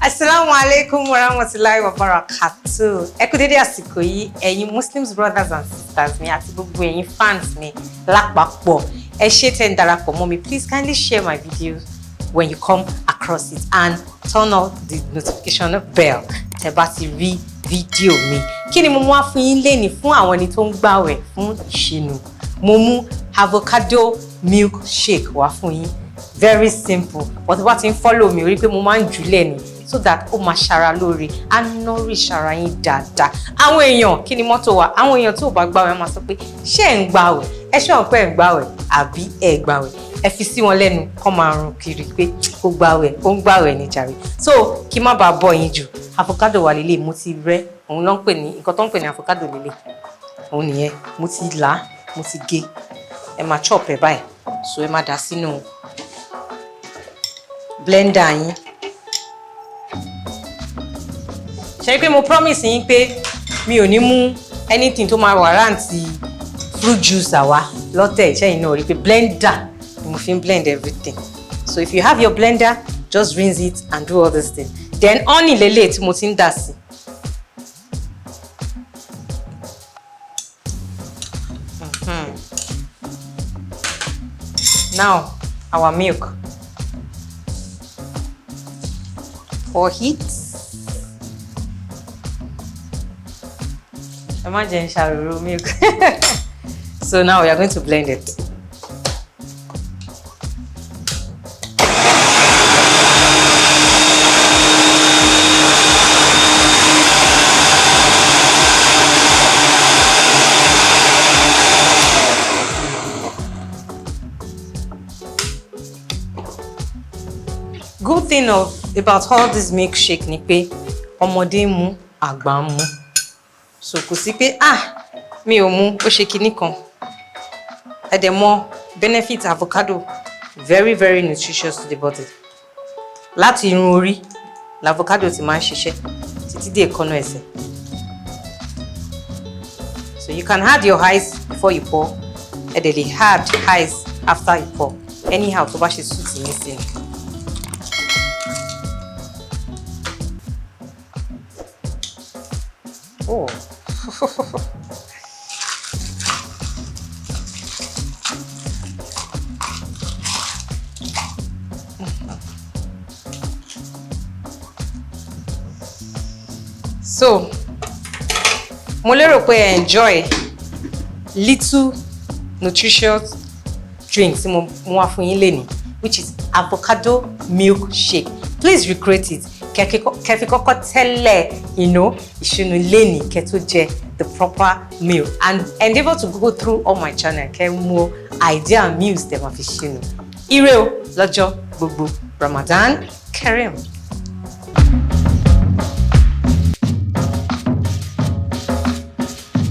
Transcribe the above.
Assalamu alaikum warahmatullahi wabarakatuh. Ẹ kú dédé àsìkò yìí, ẹ̀yin Muslims brothers and sisters mi àti gbogbo ẹ̀yin fans mi lápapọ̀. Ẹ ṣé tẹ́ ń darapọ̀ mọ́ mi. Please kindly share my videos when you come across it and turn on the notification bell tẹ́ bá ti rí fídíò mi. Kí ni mo mú wá fún yín lénìí fún àwọn ẹni tó ń gbààwẹ̀ fún ìṣínú? Mo mú avocado milk shake wá fún yín. Very simple. But bá ti ń follow mi, rí pé mo máa ń jùlẹ̀ ni so that ó máa ṣara lóore and nourish ara yín dáadáa. Àwọn èèyàn kí ni mọ́tò wa? Àwọn èèyàn tó bá gbààwẹ̀ máa sọ pé ṣé ẹ̀ ń gbààwẹ̀? Ẹ ṣé wọn pé ẹ̀ ń gbààwẹ̀ àbí ẹ̀ gbààwẹ̀? Ẹ fi sí wọn lẹ́nu kó máa rùn kiri pé kó gbààwẹ̀, ó ń gbààwẹ̀ ní jàre. So kí má bàa bọ̀ yín jù. Avocado wà lélẹ̀ mo ti rẹ́. Òun ló ń pè ní nǹkan tó ń pè ní avocado lélẹ̀. Òun nìyẹn. Mo ti là, mo ti gé. Ẹ máa chop ẹ̀ báyìí. So ẹ máa dà sínú blender yín. Ṣé pé mo promise yín pé mi ò ní mú anything tó máa warrant fruit juice àwa lọ́tẹ̀ ṣẹ́yìn náà rí pé blender ni mo fi ń blend everything. So if you have your blender, just rinse it and do all this thing. Then honey lele tí mo ti ń dà sí. Now our milk. For heat. Imagine shallow milk. So now we are going to blend it. Good thing about all this milkshake ni pé ọmọdé mu, àgbà mu. So kò sí pé mi ò mu ó ṣe kinní kan. Ẹ dẹ̀ mọ̀ benefit avocado very very nutritious to the body. Láti irun orí l'avocado ti máa ń ṣiṣẹ́ títí dé èékánná ẹsẹ̀. So you can add your ice before you pour. Ẹ dẹ̀ lè add ice after you pour. Anyhow tó bá ṣe suit yín sí ni. Oh. So, mo lérò pé enjoy little nutritious drink tí mo wá fún yín lénìí, which is avocado milk shake. Please recreate it. Kẹfí kọ́kọ́ tẹ́lẹ̀, ìṣúnú lénìí kẹ́ tó jẹ the proper meal and endeavour to go through all my channel kẹ́ mú idea meals tẹ́ máa fi ṣínú. Ire o lọ́jọ́ gbogbo. Ramadan Kareem.